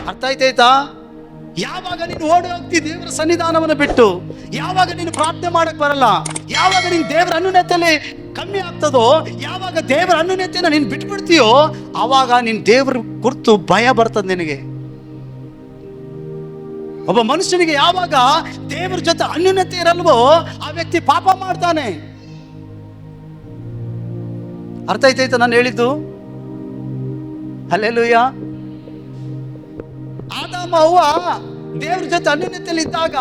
ಅರ್ಥ ಆಯ್ತಾಯ್ತಾ? ಯಾವಾಗ ನೀನು ಓಡಿ ಹೋಗ್ತಿ ದೇವರ ಸನ್ನಿಧಾನವನ್ನು ಬಿಟ್ಟು, ಯಾವಾಗ ನೀನು ಪ್ರಾರ್ಥನೆ ಮಾಡಕ್ ಬರಲ್ಲ, ಯಾವಾಗ ನೀನು ದೇವರ ಅನ್ಯೋನ್ಯತೆಯಲ್ಲಿ ಕಮ್ಮಿ ಆಗ್ತದೋ, ಯಾವಾಗ ದೇವರ ಅನ್ಯೋನ್ಯತೆಯನ್ನು ನೀನು ಬಿಟ್ಬಿಡ್ತೀಯೋ, ಆವಾಗ ನೀನು ದೇವರ ಕುರಿತು ಭಯ ಬರ್ತದೆ ನಿನಗೆ. ಒಬ್ಬ ಮನುಷ್ಯನಿಗೆ ಯಾವಾಗ ದೇವರ ಜೊತೆ ಅನ್ಯೋನ್ಯತೆ ಇರಲ್ವೋ ಆ ವ್ಯಕ್ತಿ ಪಾಪ ಮಾಡ್ತಾನೆ. ಅರ್ಥ ಆಯ್ತಾಯ್ತಾ ನಾನು ಹೇಳಿದ್ದು? ಹಲ್ಲೆಲೂಯಾ. ಆದಾಮ ಅವ್ವ ದೇವ್ರ ಜೊತೆ ಅನ್ಯೋನ್ಯತೆಯಲ್ಲಿ ಇದ್ದಾಗ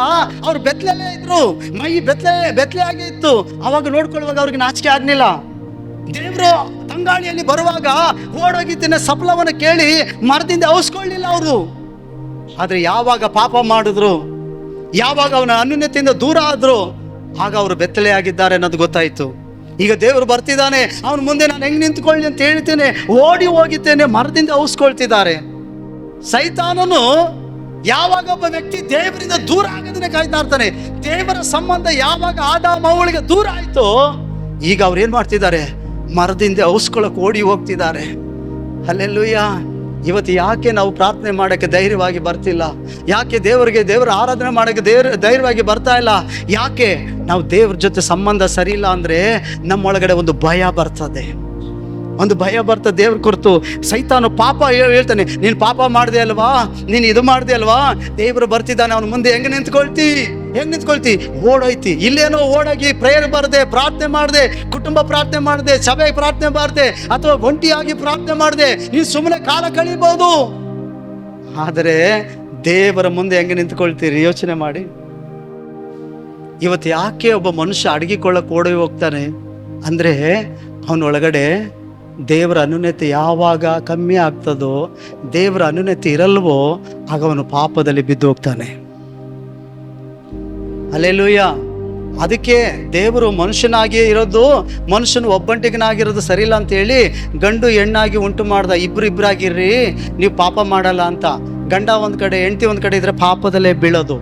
ಅವ್ರು ಬೆತ್ತಲೇ ಇದ್ರು, ಮೈ ಬೆತ್ತಲೆ ಆಗಿ ಇತ್ತು. ಅವಾಗ ನೋಡ್ಕೊಳ್ಳುವಾಗ ಅವ್ರಿಗೆ ನಾಚಿಕೆ ಆಗ್ಲಿಲ್ಲ. ದೇವ್ರು ತಂಗಾಳಿಯಲ್ಲಿ ಬರುವಾಗ ಓಡೋಗಿದ್ದೇನೆ ಸಫಲವನ್ನು ಕೇಳಿ ಮರದಿಂದ ಔಸ್ಕೊಳ್ಳಿಲ್ಲ ಅವರು. ಆದ್ರೆ ಯಾವಾಗ ಪಾಪ ಮಾಡಿದ್ರು, ಯಾವಾಗ ಅವನ ಅನ್ಯೋನ್ಯತೆಯಿಂದ ದೂರ ಆದ್ರು, ಆಗ ಅವರು ಬೆತ್ತಲೆ ಆಗಿದ್ದಾರೆ ಅನ್ನೋದು ಗೊತ್ತಾಯ್ತು. ಈಗ ದೇವರು ಬರ್ತಿದ್ದಾನೆ, ಅವನ ಮುಂದೆ ನಾನು ಹೆಂಗ್ ನಿಂತ್ಕೊಳ್ಳಿ ಅಂತ ಹೇಳ್ತೇನೆ, ಓಡಿ ಹೋಗಿದ್ದೇನೆ, ಮರದಿಂದ ಔಸ್ಕೊಳ್ತಿದ್ದಾರೆ. ಸೈತಾನನು ಯಾವಾಗ ಒಬ್ಬ ವ್ಯಕ್ತಿ ದೇವರಿಂದ ದೂರ ಆಗೋದನ್ನೇ ಕಾಯ್ತಾ ಇರ್ತಾನೆ. ದೇವರ ಸಂಬಂಧ ಯಾವಾಗ ಆದಾಮ ಅವಳಿಗೆ ದೂರ ಆಯ್ತು, ಈಗ ಅವ್ರು ಏನ್ ಮಾಡ್ತಿದ್ದಾರೆ, ಮರದಿಂದ ಔಸ್ಕೊಳ್ಳೋಕೆ ಓಡಿ ಹೋಗ್ತಿದ್ದಾರೆ. ಹಲ್ಲೆಲೂಯಾ. ಇವತ್ತು ಯಾಕೆ ನಾವು ಪ್ರಾರ್ಥನೆ ಮಾಡೋಕ್ಕೆ ಧೈರ್ಯವಾಗಿ ಬರ್ತಿಲ್ಲ? ಯಾಕೆ ದೇವರ ಆರಾಧನೆ ಮಾಡೋಕ್ಕೆ ಧೈರ್ಯವಾಗಿ ಬರ್ತಾ ಇಲ್ಲ? ಯಾಕೆ? ನಾವು ದೇವ್ರ ಜೊತೆ ಸಂಬಂಧ ಸರಿ ಇಲ್ಲ ಅಂದರೆ ನಮ್ಮೊಳಗಡೆ ಒಂದು ಭಯ ಬರ್ತದೆ, ಒಂದು ಭಯ ಬರ್ತದೆ ದೇವ್ರ ಕುರಿತು. ಸೈತಾನು ಪಾಪ ಹೇಳ್ತಾನೆ, ನೀನು ಪಾಪ ಮಾಡಿದೆ ಅಲ್ವಾ, ನೀನು ಇದು ಮಾಡಿದೆ ಅಲ್ವಾ, ದೇವರು ಬರ್ತಿದ್ದಾನೆ, ಅವನ ಮುಂದೆ ಹೆಂಗೆ ನಿಂತ್ಕೊಳ್ತಿ? ಓಡೋಯ್ತಿ. ಇಲ್ಲೇನೋ ಓಡೋಗಿ ಪ್ರೇಯರ್ ಬರದೆ, ಪ್ರಾರ್ಥನೆ ಮಾಡದೆ, ಕುಟುಂಬ ಪ್ರಾರ್ಥನೆ ಮಾಡದೆ, ಸಭೆ ಪ್ರಾರ್ಥನೆ ಮಾಡದೆ, ಅಥವಾ ಒಂಟಿಯಾಗಿ ಪ್ರಾರ್ಥನೆ ಮಾಡದೆ ನೀನು ಸುಮ್ಮನೆ ಕಾಲ ಕಳೀಬಹುದು. ಆದರೆ ದೇವರ ಮುಂದೆ ಹೆಂಗೆ ನಿಂತ್ಕೊಳ್ತೀರಿ ಯೋಚನೆ ಮಾಡಿ. ಇವತ್ತು ಯಾಕೆ ಒಬ್ಬ ಮನುಷ್ಯ ಅಡಗಿಕೊಳ್ಳಕ್ಕೆ ಓಡಿ ಹೋಗ್ತಾನೆ ಅಂದರೆ, ಅವನೊಳಗಡೆ ದೇವರ ಅನ್ಯೋನ್ಯತೆ ಯಾವಾಗ ಕಮ್ಮಿ ಆಗ್ತದೋ, ದೇವರ ಅನ್ಯೋನ್ಯತೆ ಇರಲ್ವೋ, ಆಗ ಅವನು ಪಾಪದಲ್ಲಿ ಬಿದ್ದು ಹೋಗ್ತಾನೆ. ಹಲ್ಲೆಲೂಯಾ. ಅದಕ್ಕೆ ದೇವರು ಮನುಷ್ಯನಾಗಿಯೇ ಇರೋದು, ಮನುಷ್ಯನು ಒಬ್ಬಂಟಿಗನಾಗಿರೋದು ಸರಿಯಿಲ್ಲ ಅಂತೇಳಿ ಗಂಡು ಹೆಣ್ಣಾಗಿ ಉಂಟು ಮಾಡ್ದ. ಇಬ್ಬರಾಗಿರ್ರಿ, ನೀವು ಪಾಪ ಮಾಡಲ್ಲ ಅಂತ. ಗಂಡ ಒಂದು ಕಡೆ, ಹೆಂಡತಿ ಒಂದು ಕಡೆ ಇದ್ರೆ ಪಾಪದಲ್ಲೇ ಬೀಳೋದು.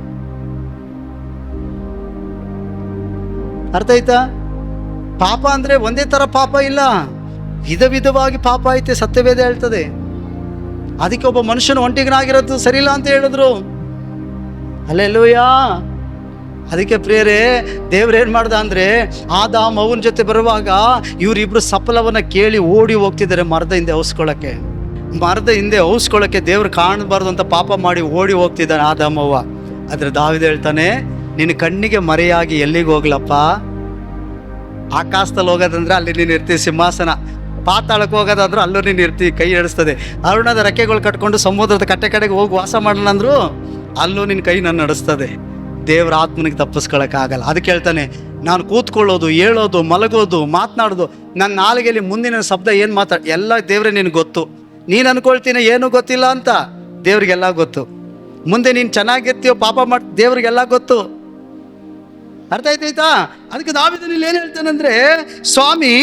ಅರ್ಥ ಆಯ್ತಾ? ಪಾಪ ಅಂದರೆ ಒಂದೇ ಥರ ಪಾಪ ಇಲ್ಲ, ವಿಧವಾಗಿ ಪಾಪ ಐತೆ, ಸತ್ಯವೇದ ಹೇಳ್ತದೆ. ಅದಕ್ಕೆ ಒಬ್ಬ ಮನುಷ್ಯನು ಒಂಟಿಗನಾಗಿರೋದು ಸರಿಯಿಲ್ಲ ಅಂತ ಹೇಳಿದ್ರು. ಹಲ್ಲೆಲೂಯಾ. ಅದಕ್ಕೆ ಪ್ರಿಯರೇ, ದೇವ್ರೇನು ಮಾಡ್ದ ಅಂದರೆ, ಆದಾಮ ಅವನ ಜೊತೆ ಬರುವಾಗ ಇವರಿಬ್ರು ಸಫಲವನ್ನು ಕೇಳಿ ಓಡಿ ಹೋಗ್ತಿದ್ದಾರೆ ಮರದ ಹಿಂದೆ ಔಸ್ಕೊಳ್ಳೋಕ್ಕೆ. ದೇವ್ರು ಕಾಣಬಾರ್ದು ಅಂತ ಪಾಪ ಮಾಡಿ ಓಡಿ ಹೋಗ್ತಿದ್ದಾನೆ ಆದಾಮವ್ವ. ಆದರೆ ದಾವೀದ ಹೇಳ್ತಾನೆ, ನಿನ್ನ ಕಣ್ಣಿಗೆ ಮರೆಯಾಗಿ ಎಲ್ಲಿಗೆ ಹೋಗ್ಲಪ್ಪ? ಆಕಾಶದಲ್ಲಿ ಹೋಗೋದಂದ್ರೆ ಅಲ್ಲಿ ನೀನು ಇರ್ತೀವಿ ಸಿಂಹಾಸನ, ಪಾತಾಳಕ್ಕೆ ಹೋಗೋದಾದ್ರೂ ಅಲ್ಲೂ ನೀನು ಇರ್ತೀವಿ, ಕೈ ಎಡಿಸ್ತದೆ. ಅರುಣದ ರೆಕ್ಕೆಗಳು ಕಟ್ಕೊಂಡು ಸಮುದ್ರದ ಕಡೆಗೆ ಹೋಗಿ ವಾಸ ಮಾಡೋಣ ಅಂದ್ರು ಅಲ್ಲೂ ನಿನ್ನ ಕೈ ನಾನು ನಡೆಸ್ತದೆ. ದೇವರ ಆತ್ಮನಿಗೆ ತಪ್ಪಿಸ್ಕೊಳ್ಳೋಕ್ಕಾಗಲ್ಲ. ಅದಕ್ಕೆ ಹೇಳ್ತಾನೆ, ನಾನು ಕೂತ್ಕೊಳ್ಳೋದು, ಹೇಳೋದು, ಮಲಗೋದು, ಮಾತನಾಡೋದು, ನನ್ನ ನಾಲಿಗೆಯಲ್ಲಿ ಮುಂದಿನ ಶಬ್ದ ಏನು ಎಲ್ಲ ದೇವ್ರೆ ನಿನಗೆ ಗೊತ್ತು. ನೀನು ಅನ್ಕೊಳ್ತೀನಿ ಏನೂ ಗೊತ್ತಿಲ್ಲ ಅಂತ, ದೇವ್ರಿಗೆಲ್ಲ ಗೊತ್ತು. ಮುಂದೆ ನೀನು ಚೆನ್ನಾಗಿರ್ತೀಯೋ ಪಾಪ ಮಾಡಿ, ದೇವ್ರಿಗೆಲ್ಲ ಗೊತ್ತು. ಅರ್ಥ ಆಯ್ತಾಯ್ತಾ? ಅದಕ್ಕೆ ದಾವೀದನಲ್ಲಿ ಏನು ಹೇಳ್ತಾನಂದ್ರೆ, ಸ್ವಾಮಿ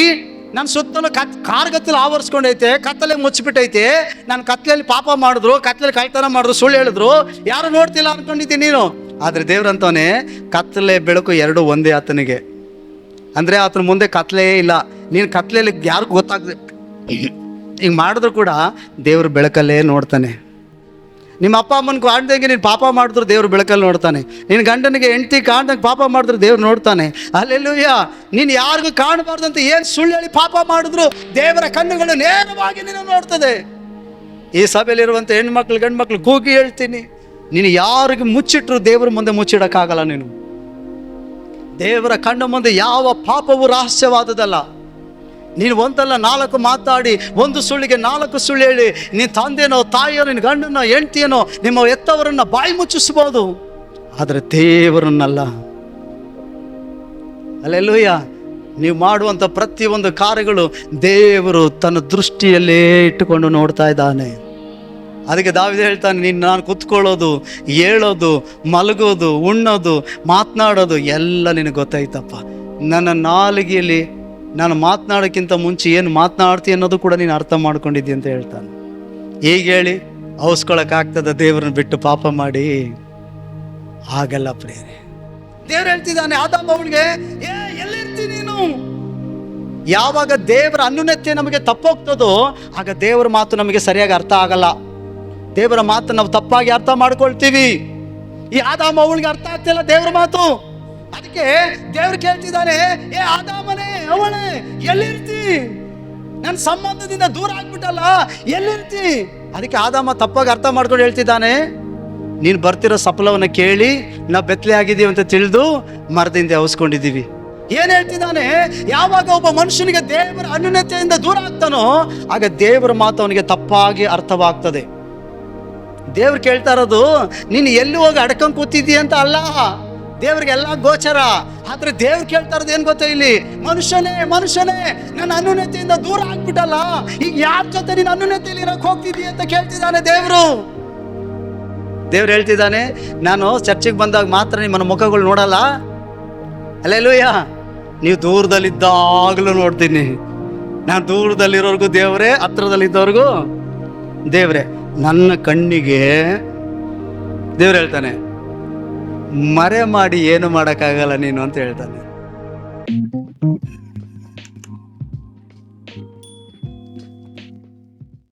ನನ್ನ ಸುತ್ತಲೂ ಕಾರ್ಗತ್ತಲು ಆವರಿಸ್ಕೊಂಡೈತೆ, ಕತ್ತಲೆ ಮುಚ್ಚಿಬಿಟ್ಟೈತೆ, ನಾನು ಕತ್ತಲೆಯಲ್ಲಿ ಪಾಪ ಮಾಡಿದ್ರು, ಕತ್ತಲೆಯಲ್ಲಿ ಕಳ್ತನ ಮಾಡಿದ್ರು, ಸುಳ್ಳು ಹೇಳಿದ್ರು, ಯಾರು ನೋಡ್ತಿಲ್ಲ ಅನ್ಕೊಂಡಿದ್ದೀನಿ ನೀನು. ಆದರೆ ದೇವ್ರಂತವನೇ, ಕತ್ತಲೆ ಬೆಳಕು ಎರಡು ಒಂದೇ ಆತನಿಗೆ. ಅಂದರೆ ಆತನ ಮುಂದೆ ಕತ್ತಲೆ ಇಲ್ಲ. ನೀನು ಕತ್ತಲೆಯಲ್ಲಿ ಯಾರಿಗೂ ಗೊತ್ತಾಗದೆ ಹಿಂಗೆ ಮಾಡಿದ್ರು ಕೂಡ ದೇವ್ರ ಬೆಳಕಲ್ಲೇ ನೋಡ್ತಾನೆ. ನಿಮ್ಮ ಅಪ್ಪ ಅಮ್ಮನ ಕಾಣ್ದಂಗೆ ನೀನು ಪಾಪ ಮಾಡಿದ್ರು ದೇವ್ರು ಬೆಳಕಲ್ಲಿ ನೋಡ್ತಾನೆ. ನಿನ್ನ ಗಂಡನಿಗೆ ಹೆಂಡತಿ ಕಾಣ್ದಂಗೆ ಪಾಪ ಮಾಡಿದ್ರು ದೇವ್ರು ನೋಡ್ತಾನೆ. ಹಲ್ಲೆಲೂಯಾ. ನೀನು ಯಾರಿಗೂ ಕಾಣಬಾರ್ದಂತ ಏನು ಸುಳ್ಳು ಹೇಳಿ ಪಾಪ ಮಾಡಿದ್ರು ದೇವರ ಕಣ್ಣುಗಳು ನೇರವಾಗಿ ನೀನು ನೋಡ್ತದೆ. ಈ ಸಭೆಯಲ್ಲಿರುವಂಥ ಹೆಣ್ಮಕ್ಳು ಗಂಡು ಮಕ್ಳು ಕೂಗಿ ಹೇಳ್ತೀನಿ, ನೀನು ಯಾರಿಗೆ ಮುಚ್ಚಿಟ್ರು ದೇವರ ಮುಂದೆ ಮುಚ್ಚಿಡೋಕ್ಕಾಗಲ್ಲ. ನೀನು ದೇವರ ಕಣ್ಣ ಮುಂದೆ ಯಾವ ಪಾಪವು ರಹಸ್ಯವಾದದಲ್ಲ. ನೀನು ಒಂದಲ್ಲ ನಾಲ್ಕು ಮಾತಾಡಿ, ಒಂದು ಸುಳ್ಳಿಗೆ ನಾಲ್ಕು ಸುಳ್ಳು ಹೇಳಿ, ನೀನು ತಂದೆನೋ ತಾಯಿಯೋ ನಿನ್ನ ಗಂಡನೋ ಹೆಂಡ್ತಿಯನೋ ನಿಮ್ಮ ಎತ್ತವರನ್ನು ಬಾಯಿ ಮುಚ್ಚಿಸ್ಬೋದು, ಆದರೆ ದೇವರನ್ನಲ್ಲ. ಹಲ್ಲೆಲೂಯಾ. ನೀವು ಮಾಡುವಂಥ ಪ್ರತಿಯೊಂದು ಕಾರ್ಯಗಳು ದೇವರು ತನ್ನ ದೃಷ್ಟಿಯಲ್ಲೇ ಇಟ್ಟುಕೊಂಡು ನೋಡ್ತಾ ಇದ್ದಾನೆ. ಅದಕ್ಕೆ ದಾವೀದ ಹೇಳ್ತಾನೆ, ನಾನು ಕೂತ್ಕೊಳ್ಳೋದು, ಹೇಳೋದು, ಮಲಗೋದು, ಉಣ್ಣೋದು, ಮಾತನಾಡೋದು ಎಲ್ಲ ನಿನಗೆ ಗೊತ್ತಾಯ್ತಪ್ಪ. ನನ್ನ ನಾಲಿಗೆಯಲ್ಲಿ ನಾನು ಮಾತನಾಡೋಕ್ಕಿಂತ ಮುಂಚೆ ಏನು ಮಾತನಾಡ್ತೀನಿ ಅನ್ನೋದು ಕೂಡ ನೀನು ಅರ್ಥ ಮಾಡ್ಕೊಂಡಿದ್ದಿ ಅಂತ ಹೇಳ್ತಾನೆ. ಈಗ ಹೇಳಿ ಔಸ್ಕೊಳ್ಳೋಕ್ಕಾಗ್ತದ ದೇವ್ರನ್ನ ಬಿಟ್ಟು ಪಾಪ ಮಾಡಿ? ಆಗಲ್ಲ ಪ್ರಿಯರೇ. ದೇವ್ರು ಹೇಳ್ತಿದ್ದಾನೆ ಆದಾಮ ಅವಳಿಗೆ, ಎಲ್ಲಿರ್ತೀನಿ ನೀನು? ಯಾವಾಗ ದೇವರ ಅನ್ಯೋನ್ಯತೆ ನಮಗೆ ತಪ್ಪೋಗ್ತದೋ ಆಗ ದೇವರ ಮಾತು ನಮಗೆ ಸರಿಯಾಗಿ ಅರ್ಥ ಆಗಲ್ಲ. ದೇವರ ಮಾತು ನಾವು ತಪ್ಪಾಗಿ ಅರ್ಥ ಮಾಡ್ಕೊಳ್ತೀವಿ. ಈ ಆದಾಮ ಅವಳಿಗೆ ಅರ್ಥ ಆಗ್ತಿಲ್ಲ ದೇವರ ಮಾತು. ಅದಕ್ಕೆ ದೇವ್ರು ಕೇಳ್ತಿದ್ದಾನೆ, ಏ ಆದಾಮನೇ, ಅವಳೇ, ಎಲ್ಲಿರ್ತಿ? ನನ್ನ ಸಂಬಂಧದಿಂದ ದೂರ ಆಗ್ಬಿಟ್ಟಲ್ಲ, ಎಲ್ಲಿರ್ತಿ? ಅದಕ್ಕೆ ಆದಾಮ ತಪ್ಪಾಗಿ ಅರ್ಥ ಮಾಡ್ಕೊಂಡು ಹೇಳ್ತಿದ್ದಾನೆ, ನೀನು ಬರ್ತಿರೋ ಸಫಲವನ್ನು ಕೇಳಿ ನಾವು ಬೆತ್ತಲೆ ಆಗಿದ್ದೀವಿ ಅಂತ ತಿಳಿದು ಮರದಿಂದ ಅವಸ್ಕೊಂಡಿದ್ದೀವಿ. ಏನ್ ಹೇಳ್ತಿದ್ದಾನೆ? ಯಾವಾಗ ಒಬ್ಬ ಮನುಷ್ಯನಿಗೆ ದೇವರ ಅನ್ಯೋನ್ಯತೆಯಿಂದ ದೂರ ಆಗ್ತಾನೋ ಆಗ ದೇವರ ಮಾತು ಅವನಿಗೆ ತಪ್ಪಾಗಿ ಅರ್ಥವಾಗ್ತದೆ. ದೇವ್ರು ಕೇಳ್ತಾ ಇರೋದು ನೀನು ಎಲ್ಲಿ ಹೋಗಿ ಅಡ್ಕೊಂಡ್ ಕೂತಿದ್ದೀಯ ಅಂತ ಅಲ್ಲ, ದೇವ್ರಿಗೆಲ್ಲ ಗೋಚರ. ಆದ್ರೆ ದೇವ್ರು ಕೇಳ್ತಾ ಇರೋದು ಏನ್ ಗೊತ್ತಾ, ಇಲ್ಲಿ ಮನುಷ್ಯನೇ ಮನುಷ್ಯನೇ ನನ್ನ ಅನ್ಯೋನ್ಯತೆಯಿಂದ ದೂರ ಆಗ್ಬಿಟ್ಟಲ್ಲ, ಈಗ ಯಾರ ಜೊತೆ ನೀನು ಅನ್ಯೋನ್ಯತೆಯಲ್ಲಿ ಇರಕ್ ಹೋಗ್ತಿದ್ದೀಯ ಅಂತ ಕೇಳ್ತಿದ್ದಾನೆ ದೇವ್ರು. ದೇವ್ರು ಹೇಳ್ತಿದ್ದಾನೆ, ನಾನು ಚರ್ಚಿಗೆ ಬಂದಾಗ ಮಾತ್ರ ನಿಮ್ಮನ್ನ ಮುಖಗಳು ನೋಡಲ್ಲ, ಅಲ್ಲೆಲ್ಲೂಯ್ಯ, ನೀವು ದೂರದಲ್ಲಿದ್ದಾಗಲೂ ನೋಡ್ತೀನಿ. ನಾನು ದೂರದಲ್ಲಿರೋರ್ಗು ದೇವ್ರೆ, ಹತ್ರದಲ್ಲಿದ್ದವ್ರಿಗೂ ದೇವ್ರೆ. ನನ್ನ ಕಣ್ಣಿಗೆ ದೇವ್ರು ಹೇಳ್ತಾನೆ, ಮರೆ ಮಾಡಿ ಏನು ಮಾಡೋಕ್ಕಾಗಲ್ಲ ನೀನು ಅಂತ ಹೇಳ್ತಾನೆ.